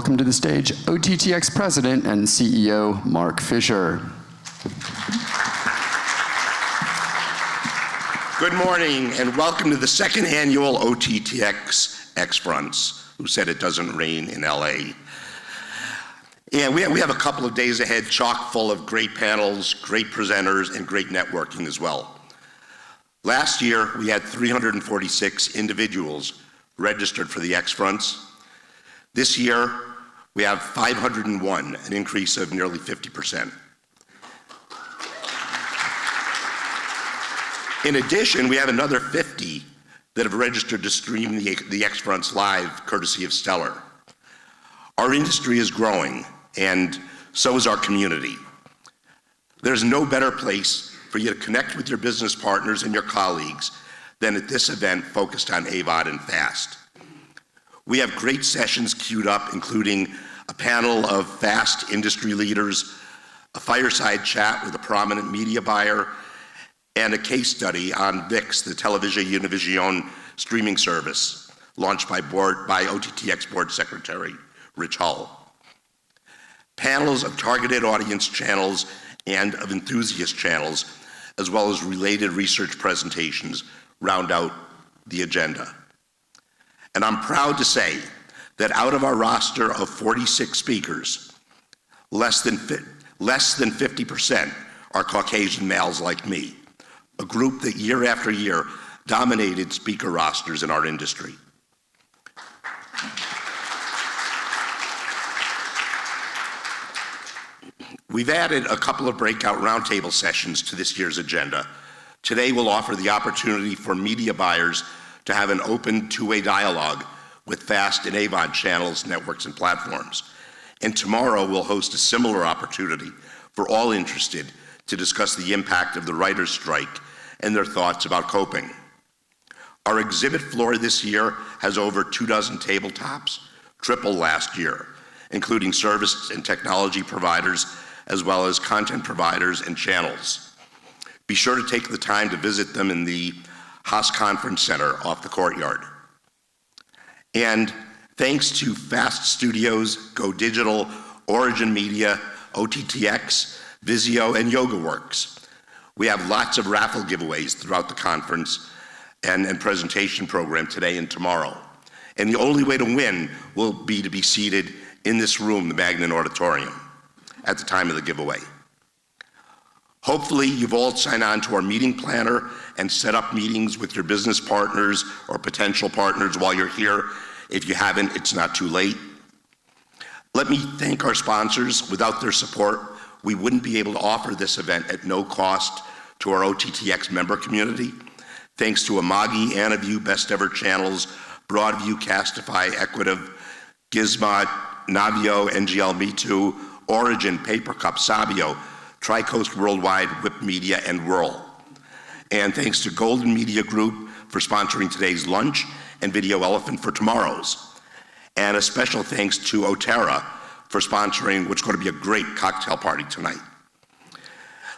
welcome to the stage OTT.X President and CEO, Mark Fisher. Good morning, and welcome to the second annual OTT.X XFRONTS. Who said it doesn't rain in LA? And we have a couple of days ahead chock full of great panels, great presenters, and great networking as well. Last year, we had 346 individuals registered for the XFRONTS. This year, we have 501, an increase of nearly 50%. In addition, we have another 50 that have registered to stream the XFRONTS live, courtesy of Stellar. Our industry is growing, and so is our community. There's no better place for you to connect with your business partners and your colleagues than at this event focused on AVOD and FAST. We have great sessions queued up, including a panel of FAST industry leaders, a fireside chat with a prominent media buyer, and a case study on ViX, the Television Univision streaming service, launched by OTT.X Board Secretary Rich Hull. Panels of targeted audience channels and of enthusiast channels, as well as related research presentations, round out the agenda. And I'm proud to say that out of our roster of 46 speakers, less than 50% are Caucasian males like me, a group that year after year dominated speaker rosters in our industry. We've added a couple of breakout roundtable sessions to this year's agenda. Today we'll offer the opportunity for media buyers to have an open two-way dialogue with FAST and AVOD channels, networks, and platforms. And tomorrow we'll host a similar opportunity for all interested to discuss the impact of the writers' strike and their thoughts about coping. Our exhibit floor this year has over 24 tabletops, triple last year, including service and technology providers, as well as content providers and channels. Be sure to take the time to visit them in the Haas Conference Center off the courtyard. And thanks to FAST Studios, Go Digital, Origin Media, OTT.X, Vizio, and YogaWorks, we have lots of raffle giveaways throughout the conference and presentation program today and tomorrow. And the only way to win will be to be seated in this room, the Magnin Auditorium, at the time of the giveaway. Hopefully, you've all signed on to our meeting planner and set up meetings with your business partners or potential partners while you're here. If you haven't, it's not too late. Let me thank our sponsors. Without their support, we wouldn't be able to offer this event at no cost to our OTT.X member community. Thanks to Amagi, Anaview, Best Ever Channels, Broadview, Castify, Equitive, Gizmod, Navio, NGL Me Too, Origin, Papercup, Sabio, Tricoast Worldwide, Whip Media, and Whirl. And thanks to Golden Media Group for sponsoring today's lunch and Video Elephant for tomorrow's. And a special thanks to Otera for sponsoring what's going to be a great cocktail party tonight.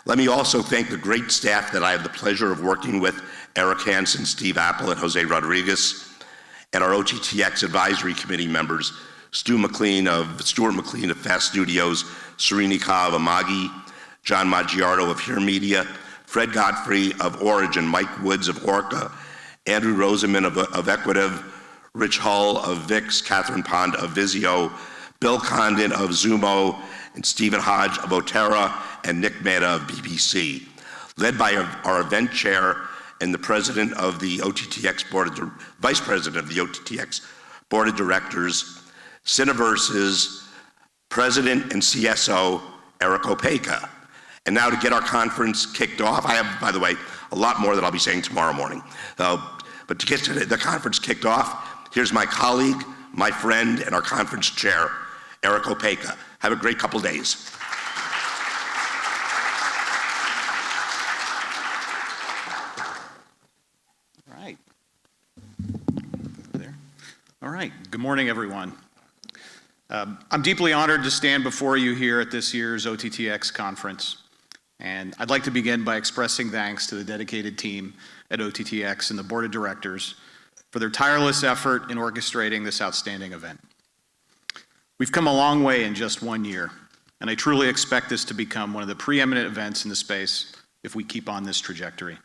Let me also thank the great staff that I have the pleasure of working with, Erick Hansen, Steve Apple, and Jose Rodriguez, and our OTT.X Advisory Committee members, Stuart McLean of Fast Studios, Serini Ka of Amagi, John Maggiardo of Here Media, Fred Godfrey of Origin, Mike Woods of Orca, Andrew Roseman of Equitive, Rich Hull of ViX, Catherine Pond of Vizio, Bill Condon of Zumo, and Stephen Hodge of Otera, and Nick Mehta of BBC, led by our event chair and the president of the OTT.X vice president of the OTT.X Board of Directors, Cineverse's president and CSO, Erick Opeka. And now to get our conference kicked off, I have, by the way, a lot more that I'll be saying tomorrow morning. But to get to the conference kicked off, here's my colleague, my friend, and our conference chair, Erick Opeka. Have a great couple days. All right, good morning, everyone. I'm deeply honored to stand before you here at this year's OTT.X conference. And I'd like to begin by expressing thanks to the dedicated team at OTT.X and the board of directors for their tireless effort in orchestrating this outstanding event. We've come a long way in just 1 year, and I truly expect this to become one of the preeminent events in the space if we keep on this trajectory.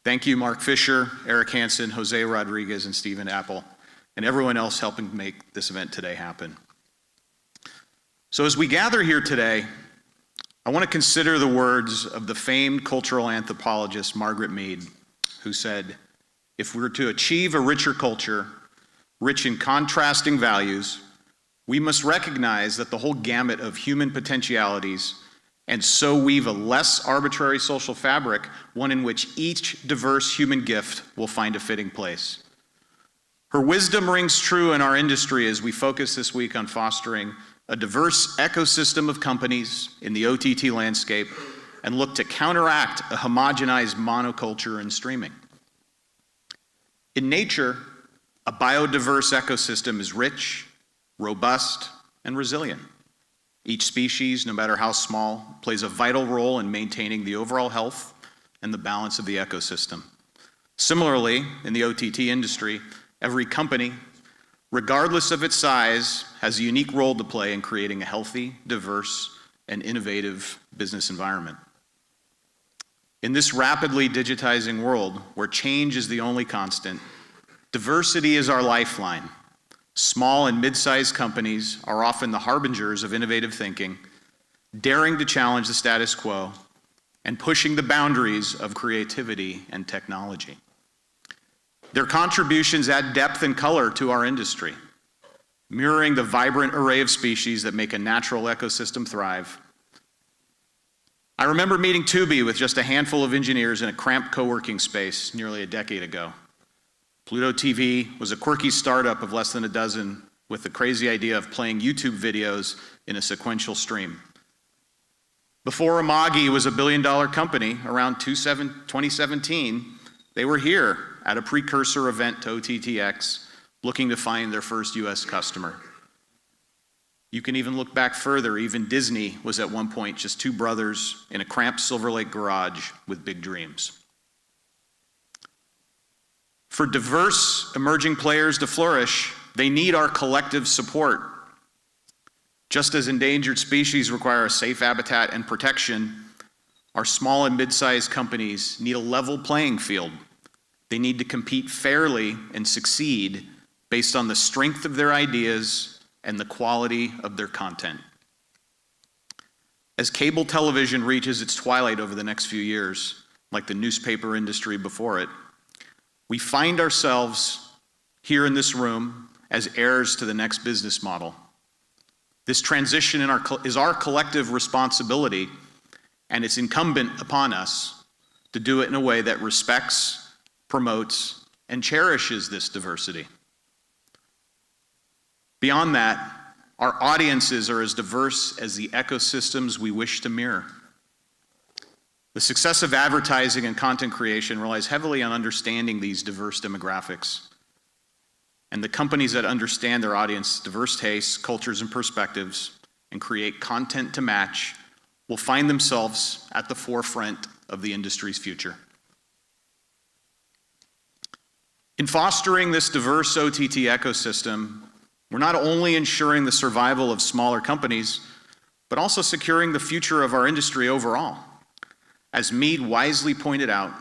Thank you, Mark Fisher, Erick Hansen, Jose Rodriguez, and Stephen Apple, and everyone else helping make this event today happen. So as we gather here today, I want to consider the words of the famed cultural anthropologist Margaret Mead, who said, "If we were to achieve a richer culture, rich in contrasting values, we must recognize that the whole gamut of human potentialities, and so weave a less arbitrary social fabric, one in which each diverse human gift will find a fitting place." Her wisdom rings true in our industry as we focus this week on fostering a diverse ecosystem of companies in the OTT landscape and look to counteract a homogenized monoculture in streaming. In nature, a biodiverse ecosystem is rich, robust, and resilient. Each species, no matter how small, plays a vital role in maintaining the overall health and the balance of the ecosystem. Similarly, in the OTT industry, every company, regardless of its size, has a unique role to play in creating a healthy, diverse, and innovative business environment. In this rapidly digitizing world, where change is the only constant, diversity is our lifeline. Small and mid-sized companies are often the harbingers of innovative thinking, daring to challenge the status quo, and pushing the boundaries of creativity and technology. Their contributions add depth and color to our industry, mirroring the vibrant array of species that make a natural ecosystem thrive. I remember meeting Tubi with just a handful of engineers in a cramped co-working space nearly a decade ago. Pluto TV was a quirky startup of less than a dozen with the crazy idea of playing YouTube videos in a sequential stream. Before Amagi was a billion-dollar company, around 2017, they were here at a precursor event to OTT.X, looking to find their first US customer. You can even look back further. Even Disney was at one point just two brothers in a cramped Silver Lake garage with big dreams. For diverse emerging players to flourish, they need our collective support. Just as endangered species require a safe habitat and protection, our small and mid-sized companies need a level playing field. They need to compete fairly and succeed based on the strength of their ideas and the quality of their content. As cable television reaches its twilight over the next few years, like the newspaper industry before it, we find ourselves here in this room as heirs to the next business model. This transition is our collective responsibility, and it's incumbent upon us to do it in a way that respects, promotes, and cherishes this diversity. Beyond that, our audiences are as diverse as the ecosystems we wish to mirror. The success of advertising and content creation relies heavily on understanding these diverse demographics. And the companies that understand their audience's diverse tastes, cultures, and perspectives, and create content to match will find themselves at the forefront of the industry's future. In fostering this diverse OTT ecosystem, we're not only ensuring the survival of smaller companies, but also securing the future of our industry overall. As Mead wisely pointed out,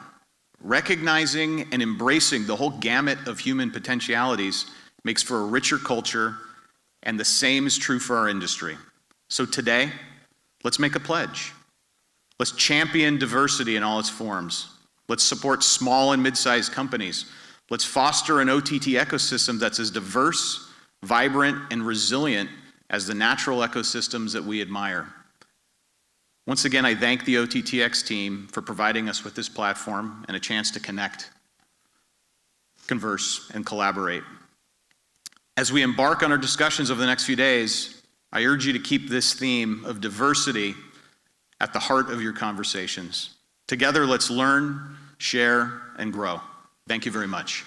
recognizing and embracing the whole gamut of human potentialities makes for a richer culture, and the same is true for our industry. So today, let's make a pledge. Let's champion diversity in all its forms. Let's support small and mid-sized companies. Let's foster an OTT ecosystem that's as diverse, vibrant, and resilient as the natural ecosystems that we admire. Once again, I thank the OTT.X team for providing us with this platform and a chance to connect, converse, and collaborate. As we embark on our discussions over the next few days, I urge you to keep this theme of diversity at the heart of your conversations. Together, let's learn, share, and grow. Thank you very much.